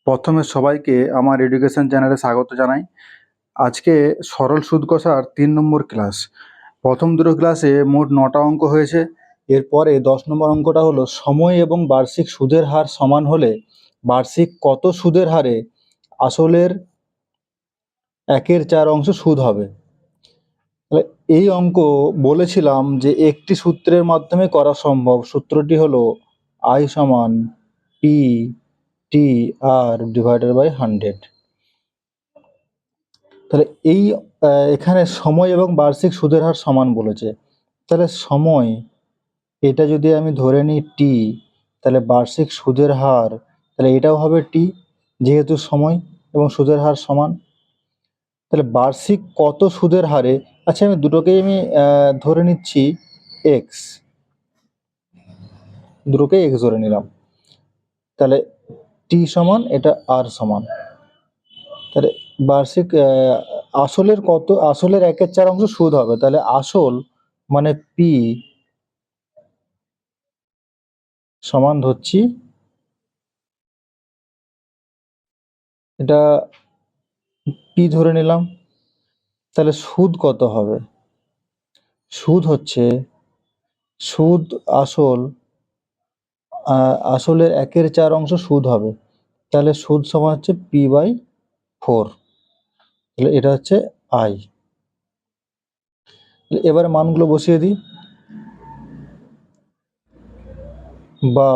প্রথমে সবাইকে আমার এডুকেশন চ্যানেলে স্বাগত জানাই। আজকে সরল সুদ কষার ৩ নম্বর ক্লাস। প্রথম দুটো ক্লাসে মোট ৯টা অঙ্ক হয়েছে। এরপরে ১০ নম্বর অঙ্কটা হলো সময় এবং বার্ষিক সুদের হার সমান হলে বার্ষিক কত সুদের হারে আসলের 1/4 সুদ হবে। তাহলে এই অঙ্ক বলেছিলাম যে একটি সূত্রের মাধ্যমে করা সম্ভব। সূত্রটি হলো I সমান P T R divided by 100। তাহলে এখানে সময় এবং বার্ষিক সুদের হার সমান বলেছে। তাহলে সময় এটা যদি আমি ধরে নিই টি, তাহলে বার্ষিক সুদের হার তাহলে এটাও হবে টি, যেহেতু সময় এবং সুদের হার সমান। তাহলে বার্ষিক কত সুদের হারে, আচ্ছা আমি দুটোকেই ধরে নিচ্ছি এক্স, দুটোকেই এক্স ধরে নিলাম। তাহলে টি সমান এটা আর সমান। তাহলে বার্ষিক আসলের 1/4 সুদ হবে। তাহলে আসল মানে পি সমান ধরছি এটা পি ধরে নিলাম। তাহলে সুদ কত হবে? সুদ হচ্ছে আসলের 1/4 সুদ হবে। তাহলে সুদ সমান হচ্ছে p/4। তাহলে এটা হচ্ছে আই। এবারে মানগুলো বসিয়ে দিই। বা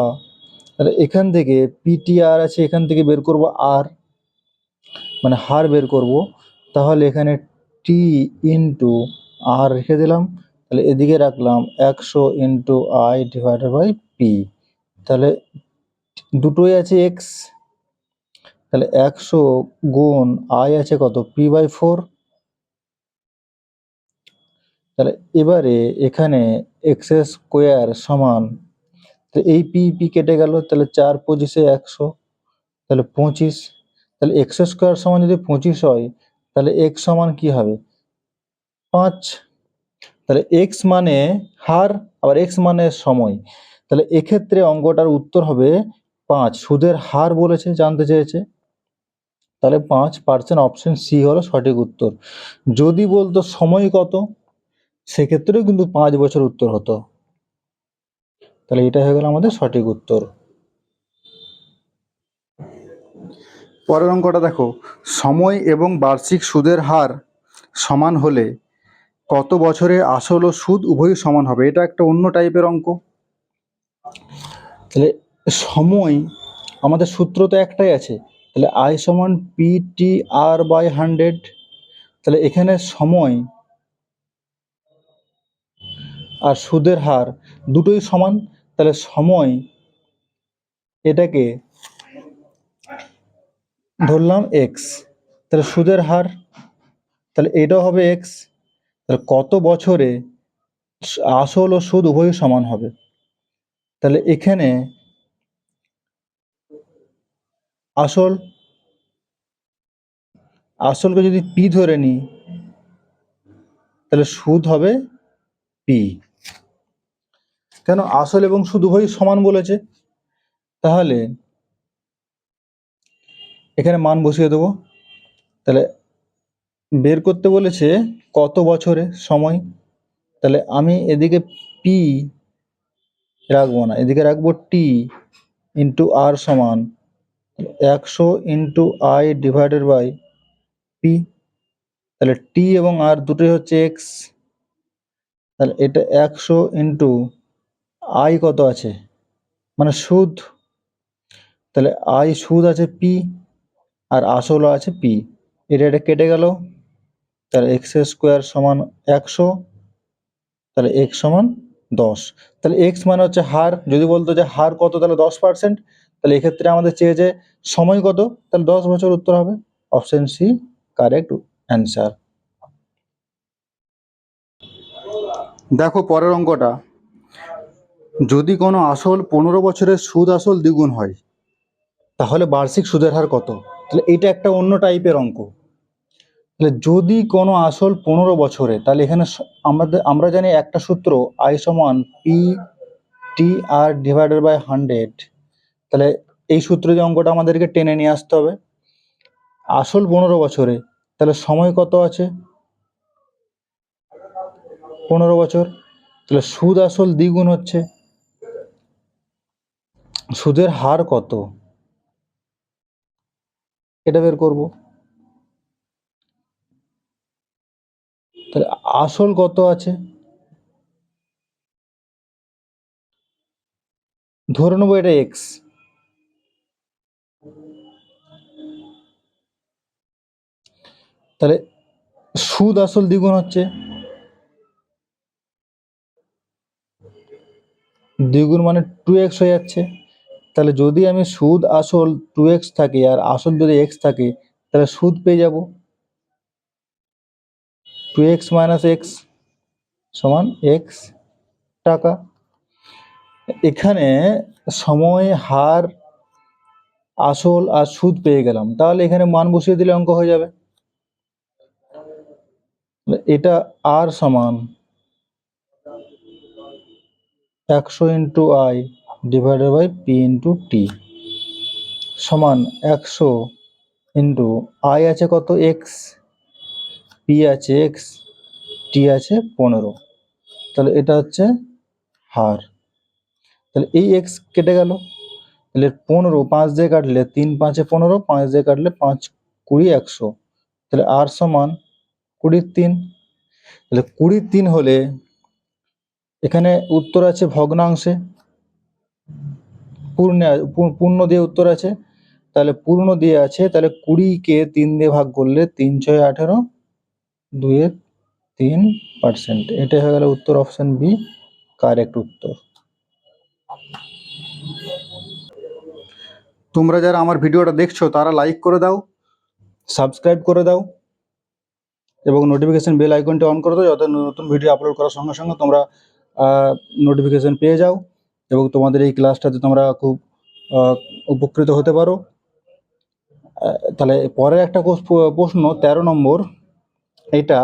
এখান থেকে পিটিআর আছে, এখান থেকে বের করব আর, মানে হার বের করব। তাহলে এখানে টি ইন্টু আর রেখে দিলাম। তাহলে এদিকে রাখলাম 100 into I divided by P. তাহলে দুটোই আছে এক্স, তাহলে 100 গুণ আই আছে কত p/4। তাহলে এবারে এখানে এক্স স্কোয়ার সমান, তো এই পি কেটে গেল, তাহলে 4×25 100, তাহলে 25। তাহলে এক্স স্কোয়ার সমান যদি 25 হয়, তাহলে এক্স সমান কি হবে 5। তাহলে এক্স মানে হার, আবার এক্স মানে সময়। তাহলে এক্ষেত্রে অঙ্কটার উত্তর হবে 5। সুদের হার বলেছে, জানতে চেয়েছে, তাহলে 5%। অপশন সি হলো সঠিক উত্তর। যদি বলতো সময় কত, সেক্ষেত্রেও কিন্তু 5 বছর উত্তর হতো। তাহলে এটা হয়ে গেল আমাদের সঠিক উত্তর। পরের অঙ্কটা দেখো, সময় এবং বার্ষিক সুদের হার সমান হলে কত বছরে আসল ও সুদ উভয়ই সমান হবে। এটা একটা অন্য টাইপের অঙ্ক। তাহলে সময়, আমাদের সূত্র তো একটাই আছে, তাহলে আই সমান ptr/100। তাহলে এখানে সময় আর সুদের হার দুটোই সমান। তাহলে সময় এটাকে ধরলাম এক্স, তাহলে সুদের হার তাহলে এটাও হবে এক্স। তাহলে কত বছরে আসল ও সুদ উভয়ই সমান হবে। তাহলে এখানে আসলকে যদি পি ধরে নিই, তাহলে সুদ হবে পি। কেন? আসল এবং সুদ উভয়ই সমান বলেছে। তাহলে এখানে মান বসিয়ে দেবো। তাহলে বের করতে বলেছে কত বছরে সময়, তাহলে আমি এদিকে পি রাখবো না, এদিকে রাখবো টি ইন্টু আর সমান 100 into I divided by P. তাহলে টি এবং আর দুটোই হচ্ছে এক্স। তাহলে এটা 100 ইন্টু আই কত আছে, মানে সুদ। তাহলে আই সুদ আছে পি, আর আসলও আছে পি। এটা কেটে গেল। তাহলে এক্স স্কোয়ার সমান 100, তাহলে এক্স সমান 10। তাহলে এক্স মানে হচ্ছে হার। যদি বলতো যে হার কত, তাহলে 10%। তাহলে এক্ষেত্রে আমাদের চেয়েছে সময় কত, তাহলে 10 বছর উত্তর হবে। Option C correct answer. দেখো পরের অঙ্কটা, যদি কোনো আসল 15 বছরের সুদ আসল দ্বিগুণ হয়, তাহলে বার্ষিক সুদের হার কত। তাহলে এটা একটা অন্য টাইপের অঙ্ক। তাহলে যদি কোনো আসল 15 বছরে, তাহলে এখানে আমরা জানি একটা সূত্র আই সমান P T R divided by 100। তাহলে এই সূত্রে যে অঙ্কটা আমাদেরকে টেনে নিয়ে আসতে হবে। আসল 15 বছরে, তাহলে সময় কত আছে? 15 বছর। তাহলে সুদ আসল দ্বিগুণ হচ্ছে, সুদের হার কত এটা বের করব। তাহলে আসল কত আছে, ধরে নেবো এটা এক্স। তাহলে সুদ আসল দ্বিগুণ হচ্ছে, দ্বিগুণ মানে 2x হয়ে যাচ্ছে। তাহলে যদি আমি সুদ আসল 2x থাকে আর আসল যদি x থাকে, তাহলে সুদ পেয়ে যাব 2x - x সমান x টাকা। এখানে সময়, হার, আসল আর সুদ পেয়ে গেলাম, তাহলে এখানে মান বসিয়ে দিলে অঙ্ক হয়ে যাবে। এটা আর সমান 100 into I divided by P into T সমান 100 ইন্টু আই আছে কত এক্স, পি আছে এক্স, টি আছে 15। তাহলে এটা হচ্ছে হার। তাহলে এই এক্স কেটে গেল, তাহলে 15 5 দিয়ে কাটলে 3 5 15, 5 দিয়ে কাটলে 5 20 100। তাহলে আর সমান 20/3। তাহলে 20/3 হলে এখানে উত্তর আছে ভগ্নাংশে, পূর্ণ দিয়ে উত্তর আছে। তাহলে পূর্ণ দিয়ে আছে, তাহলে 20-কে 3 দিয়ে ভাগ করলে 3 6 18, 2/3%। এটা হয়ে গেল উত্তর, অপশন বি কারেক্ট উত্তর। তোমরা যারা আমার ভিডিওটা দেখছো তারা লাইক করে দাও, সাবস্ক্রাইব করে দাও এবং নোটিফিকেশন বেল আইকনটি অন করে দাও, যাতে নতুন ভিডিও আপলোড করার সঙ্গে সঙ্গে তোমরা নোটিফিকেশন পেয়ে যাও এবং তোমাদের এই ক্লাসটাতে তোমরা খুব উপকৃত হতে পারো। তাহলে পরের একটা প্রশ্ন 13 নম্বর, এটা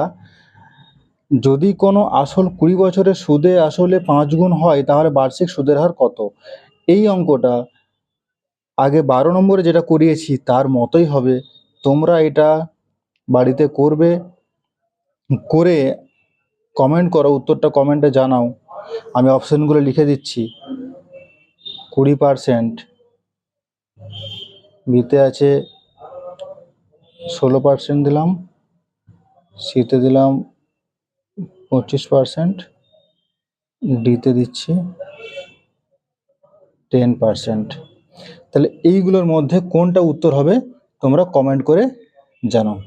যদি কোনো আসল 20 বছরের সুদে আসলে 5 গুণ হয়, তাহলে বার্ষিক সুদের হার কত? এই অঙ্কটা আগে 12 নম্বরে যেটা করিয়েছি তার মতোই হবে। তোমরা এটা বাড়িতে করবে, করে কমেন্ট করো, উত্তরটা কমেন্টে জানাও। আমি অপশানগুলো লিখে দিচ্ছি। 20%, বিতে আছে 16% দিলাম, সিতে দিলাম 25%, ডিতে দিচ্ছি 10%। তাহলে এইগুলোর মধ্যে কোনটা উত্তর হবে তোমরা কমেন্ট করে জানাও।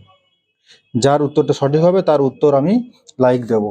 যার উত্তরটা সঠিক হবে তার উত্তর আমি লাইক দেব।